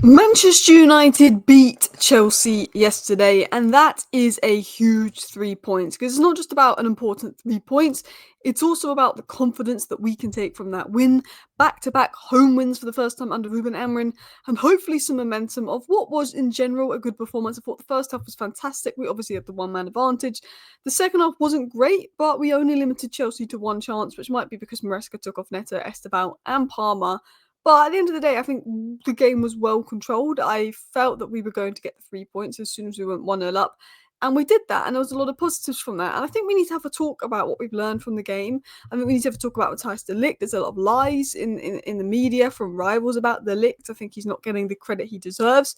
Manchester United beat Chelsea yesterday, and that is a huge 3 points because it's not just about an important 3 points, it's also about the confidence that we can take from that win. Back to back home wins for the first time under Ruben Amorim, and hopefully some momentum of what was in general a good performance. I thought the first half was fantastic. We obviously had the one man advantage. The second half wasn't great, but we only limited Chelsea to one chance, which might be because Maresca took off Neto, Esteban, and Palmer. But at the end of the day, I think the game was well controlled. I felt that we were going to get the 3 points as soon as we went 1-0 up. And we did that, and there was a lot of positives from that. And I think we need to have a talk about what we've learned from the game. I think we need to have a talk about Matthijs de Ligt. There's a lot of lies in the media from rivals about de Ligt. I think he's not getting the credit he deserves.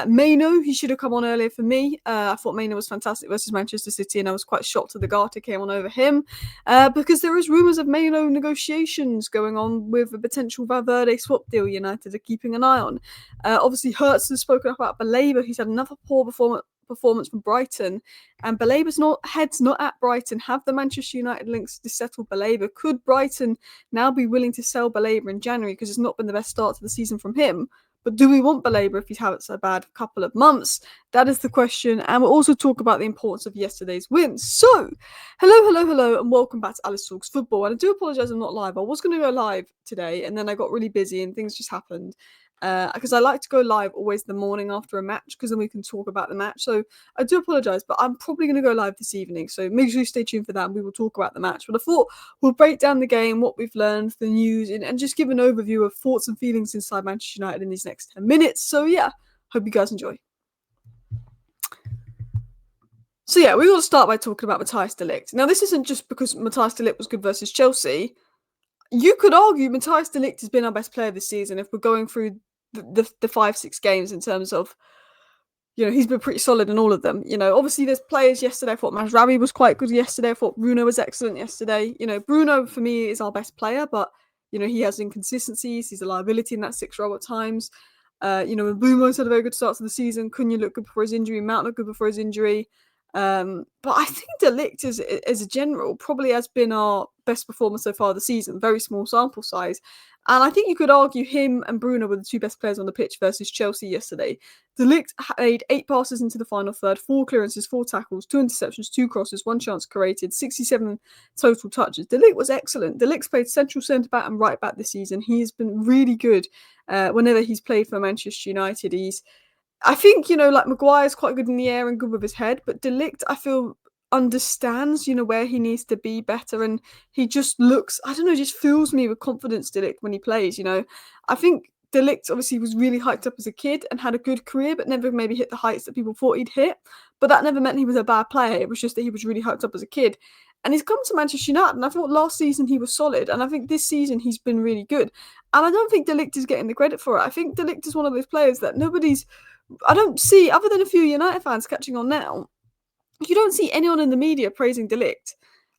Mainoo, he should have come on earlier for me. I thought Mainoo was fantastic versus Manchester City, and I was quite shocked that the Garter came on over him because there is rumours of Mainoo negotiations going on with a potential Valverde swap deal United are keeping an eye on. Obviously, Hertz has spoken about Baleba. He's had another poor performance from Brighton, and Baleba's head's not at Brighton. Have the Manchester United links to settle Baleba? Could Brighton now be willing to sell Baleba in January because it's not been the best start to the season from him? But do we want Baleba if he's had so bad a couple of months? That is the question. And we'll also talk about the importance of yesterday's win. So, hello, and welcome back to Alice Talks Football. And I do apologise I'm not live. I was going to go live today, and then I got really busy and things just happened. Because I like to go live always the morning after a match, because then we can talk about the match. So I do apologise, but I'm probably going to go live this evening. So make sure you stay tuned for that, and we will talk about the match. But I thought we'll break down the game, what we've learned, the news, and just give an overview of thoughts and feelings inside Manchester United in these next 10 minutes. So yeah, hope you guys enjoy. So yeah, we will start by talking about Matthijs de Ligt. Now, this isn't just because Matthijs de Ligt was good versus Chelsea. You could argue Matthijs de Ligt has been our best player this season if we're going through the 5-6 games in terms of, he's been pretty solid in all of them. Obviously there's players yesterday. I thought Mazraoui was quite good yesterday. I thought Bruno was excellent yesterday. Bruno for me is our best player, but he has inconsistencies. He's a liability in that 6 role at times. Mbeumo's had a very good start to the season. Cunha looked good before his injury. Mount looked good before his injury. But I think de Ligt as a general probably has been our best performer so far this season. Very small sample size. And I think you could argue him and Bruno were the two best players on the pitch versus Chelsea yesterday. De Ligt made 8 passes into the final third, 4 clearances, 4 tackles, 2 interceptions, 2 crosses, 1 chance created, 67 total touches. De Ligt was excellent. De Ligt's played central centre-back and right-back this season. He has been really good whenever he's played for Manchester United. I think, like Maguire's quite good in the air and good with his head, but De Ligt, I feel, understands, where he needs to be better, and he just looks, I don't know, just fills me with confidence, De Ligt, when he plays. I think De Ligt obviously was really hyped up as a kid and had a good career, but never maybe hit the heights that people thought he'd hit. But that never meant he was a bad player. It was just that he was really hyped up as a kid. And he's come to Manchester United, and I thought last season he was solid, and I think this season he's been really good. And I don't think De Ligt is getting the credit for it. I think De Ligt is one of those players that I don't see, other than a few United fans catching on now, you don't see anyone in the media praising De Ligt.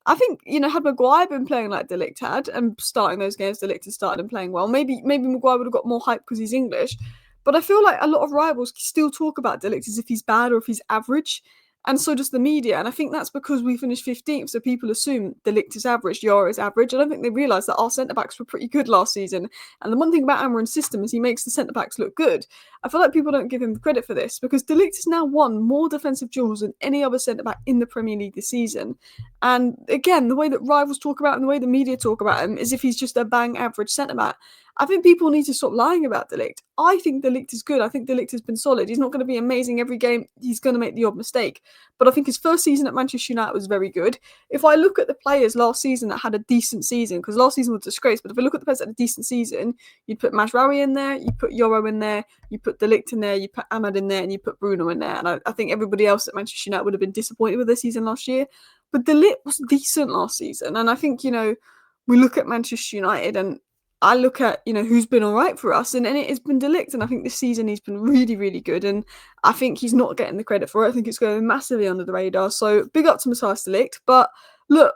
I think, had Maguire been playing like De Ligt had and starting those games, De Ligt had started and playing well, maybe Maguire would have got more hype because he's English. But I feel like a lot of rivals still talk about De Ligt as if he's bad or if he's average. And so does the media. And I think that's because we finished 15th. So people assume De Ligt is average, Yara is average. I don't think they realise that our centre-backs were pretty good last season. And the one thing about Amorim's system is he makes the centre-backs look good. I feel like people don't give him the credit for this because De Ligt has now won more defensive duels than any other centre-back in the Premier League this season. And again, the way that rivals talk about him, the way the media talk about him, is if he's just a bang average centre-back. I think people need to stop lying about De Ligt. I think De Ligt is good. I think De Ligt has been solid. He's not going to be amazing every game. He's going to make the odd mistake. But I think his first season at Manchester United was very good. If I look at the players last season that had a decent season, because last season was a disgrace, but if I look at the players that had a decent season, you'd put Mazraoui in there, you put Yoro in there, you put De Ligt in there, you put Ahmad in there, and you put Bruno in there. And I think everybody else at Manchester United would have been disappointed with their season last year. But De Ligt was decent last season. And I think, we look at Manchester United and I look at, who's been all right for us, and it has been De Ligt. And I think this season he's been really, really good. And I think he's not getting the credit for it. I think it's going massively under the radar. So big up to Matthijs de Ligt. But look,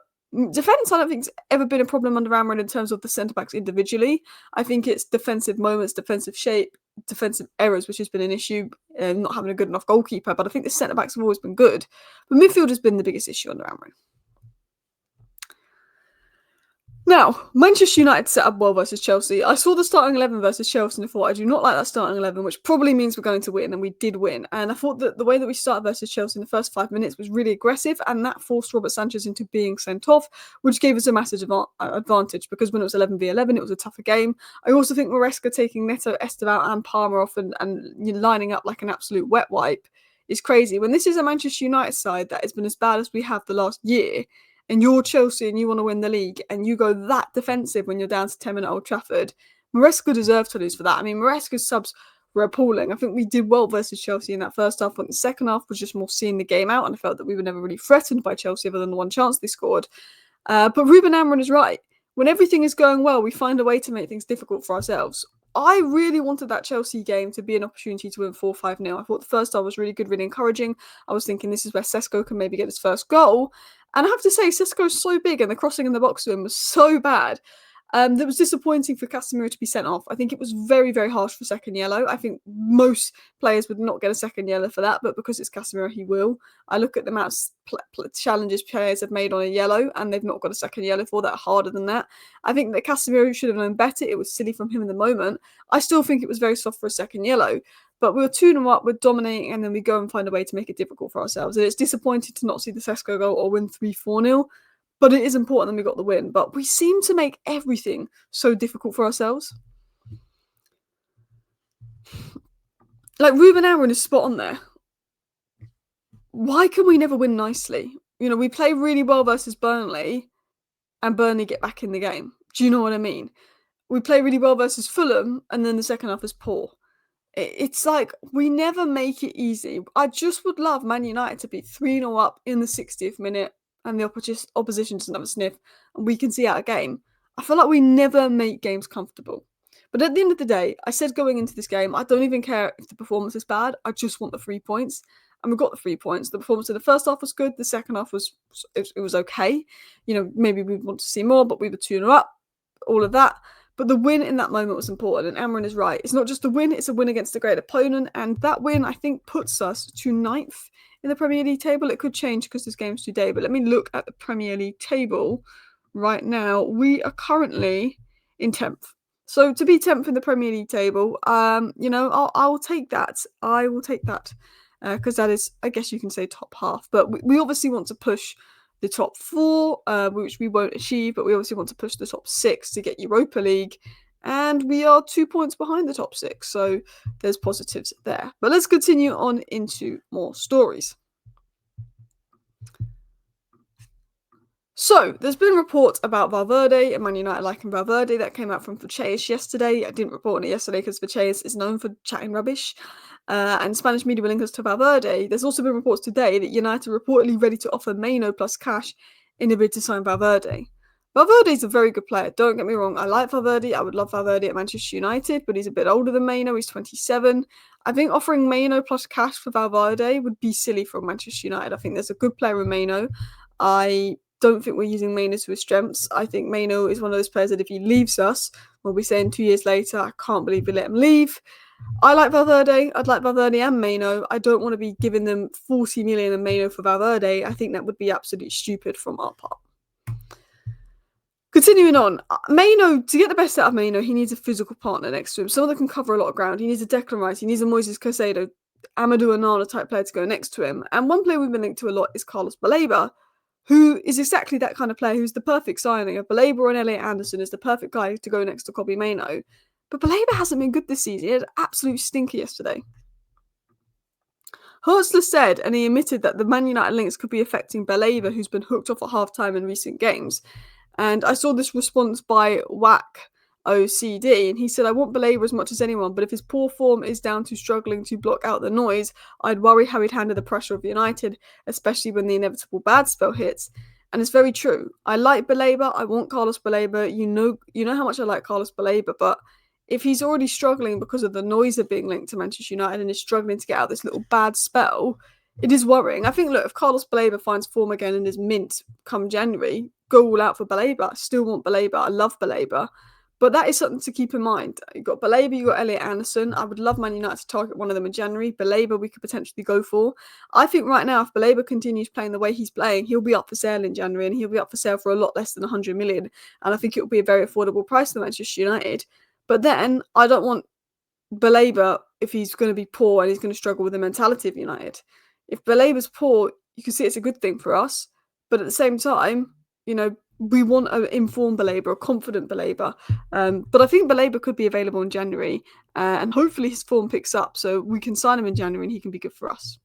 defence, I don't think it's ever been a problem under Amorim in terms of the centre-backs individually. I think it's defensive moments, defensive shape, defensive errors, which has been an issue, not having a good enough goalkeeper. But I think the centre-backs have always been good. But midfield has been the biggest issue under Amorim. Now, Manchester United set up well versus Chelsea. I saw the starting 11 versus Chelsea and I thought, I do not like that starting 11, which probably means we're going to win, and we did win. And I thought that the way that we started versus Chelsea in the first 5 minutes was really aggressive, and that forced Robert Sanchez into being sent off, which gave us a massive advantage, because when it was 11v11, it was a tougher game. I also think Maresca taking Neto, Esteval and Palmer off and lining up like an absolute wet wipe is crazy. When this is a Manchester United side that has been as bad as we have the last year, and you're Chelsea and you want to win the league, and you go that defensive when you're down to 10 at Old Trafford, Maresca deserved to lose for that. I mean, Maresca's subs were appalling. I think we did well versus Chelsea in that first half, but the second half was just more seeing the game out, and I felt that we were never really threatened by Chelsea other than the one chance they scored. But Ruben Amorim is right. When everything is going well, we find a way to make things difficult for ourselves. I really wanted that Chelsea game to be an opportunity to win 4-5-0. I thought the first half was really good, really encouraging. I was thinking this is where Sesko can maybe get his first goal. And I have to say, Sesko's so big and the crossing in the box to him was so bad. That was disappointing for Casemiro to be sent off. I think it was very, very harsh for second yellow. I think most players would not get a second yellow for that, but because it's Casemiro, he will. I look at the amount of challenges players have made on a yellow, and they've not got a second yellow for that, harder than that. I think that Casemiro should have known better. It was silly from him in the moment. I still think it was very soft for a second yellow. But we were 2-0 up, we're dominating, and then we go and find a way to make it difficult for ourselves. And it's disappointing to not see the Sesko goal or win 3-4-0. But it is important that we got the win. But we seem to make everything so difficult for ourselves. Like, Ruben Amorim is spot on there. Why can we never win nicely? You know, we play really well versus Burnley, and Burnley get back in the game. Do you know what I mean? We play really well versus Fulham, and then the second half is poor. It's like we never make it easy. I just would love Man United to be 3-0 up in the 60th minute, and the opposition doesn't have a sniff, and we can see out a game. I feel like we never make games comfortable. But at the end of the day, I said going into this game, I don't even care if the performance is bad. I just want the 3 points. And we got the 3 points. The performance in the first half was good. The second half was okay. You know, maybe we want to see more, but we were 2-0 up. All of that. But the win in that moment was important, and Amorim is right. It's not just a win, it's a win against a great opponent, and that win, I think, puts us to 9th in the Premier League table. It could change because there's games today, but let me look at the Premier League table right now. We are currently in 10th. So to be 10th in the Premier League table, you know, I will take that. I will take that because that is, I guess you can say, top half. But we obviously want to push the top 4, which we won't achieve, but we obviously want to push the top 6 to get Europa League, and we are 2 points behind the top 6, so there's positives there. But let's continue on into more stories. So, there's been reports about Valverde and Man United liking Valverde that came out from Vercheyes yesterday. I didn't report on it yesterday because Vercheyes is known for chatting rubbish. And Spanish media will link us to Valverde. There's also been reports today that United are reportedly ready to offer Mainoo plus cash in a bid to sign Valverde. Valverde is a very good player, don't get me wrong. I like Valverde. I would love Valverde at Manchester United, but he's a bit older than Mainoo. He's 27. I think offering Mainoo plus cash for Valverde would be silly from Manchester United. I think there's a good player in Mainoo. I don't think we're using Mainoo to his strengths. I think Mainoo is one of those players that if he leaves us, we'll be saying 2 years later, I can't believe we let him leave. I like Valverde. I'd like Valverde and Mainoo. I don't want to be giving them 40 million in Mainoo for Valverde. I think that would be absolutely stupid from our part. Continuing on, Mainoo, to get the best out of Mainoo, he needs a physical partner next to him, someone that can cover a lot of ground. He needs a Declan Rice. He needs a Moises Caicedo, Amadou Onana type player to go next to him. And one player we've been linked to a lot is Carlos Baleba, who is exactly that kind of player, who's the perfect signing. Of Baleba and Elliot Anderson is the perfect guy to go next to Kobbie Mainoo. But Baleba hasn't been good this season. He had an absolute stinker yesterday. Hertzler said, and he admitted, that the Man United links could be affecting Baleba, who's been hooked off at half-time in recent games. And I saw this response by Whack OCD, and he said, I want Baleba as much as anyone, but if his poor form is down to struggling to block out the noise, I'd worry how he'd handle the pressure of United, especially when the inevitable bad spell hits. And it's very true. I like Baleba. I want Carlos Baleba. You know how much I like Carlos Baleba, but if he's already struggling because of the noise of being linked to Manchester United and is struggling to get out this little bad spell, it is worrying. I think, look, if Carlos Baleba finds form again and is mint come January, go all out for Baleba. I still want Baleba. I love Baleba. But that is something to keep in mind. You've got Baleba, you've got Elliot Anderson. I would love Man United to target one of them in January. Baleba, we could potentially go for. I think right now, if Baleba continues playing the way he's playing, he'll be up for sale in January, and he'll be up for sale for a lot less than 100 million. And I think it will be a very affordable price for Manchester United. But then I don't want Baleba if he's going to be poor and he's going to struggle with the mentality of United. If Baleba's poor, you can see it's a good thing for us. But at the same time, we want an informed Baleba, a confident Baleba. But I think Baleba could be available in January, and hopefully his form picks up so we can sign him in January and he can be good for us.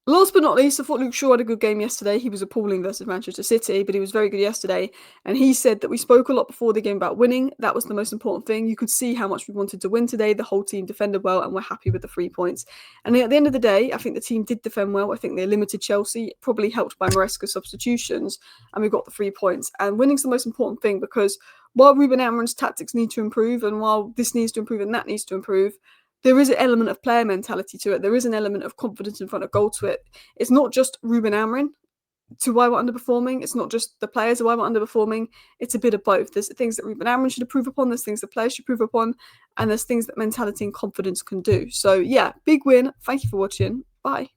Last but not least, I thought Luke Shaw had a good game yesterday. He was appalling versus Manchester City, but he was very good yesterday. And he said that we spoke a lot before the game about winning. That was the most important thing. You could see how much we wanted to win today. The whole team defended well, and we're happy with the 3 points. And at the end of the day, I think the team did defend well. I think they limited Chelsea, probably helped by Maresca's substitutions, and we got the 3 points. And winning's the most important thing, because while Ruben Amorim's tactics need to improve, and while this needs to improve and that needs to improve, there is an element of player mentality to it. There is an element of confidence in front of goal to it. It's not just Ruben Amorim to why we're underperforming. It's not just the players to why we're underperforming. It's a bit of both. There's things that Ruben Amorim should improve upon. There's things that players should improve upon. And there's things that mentality and confidence can do. So yeah, big win. Thank you for watching. Bye.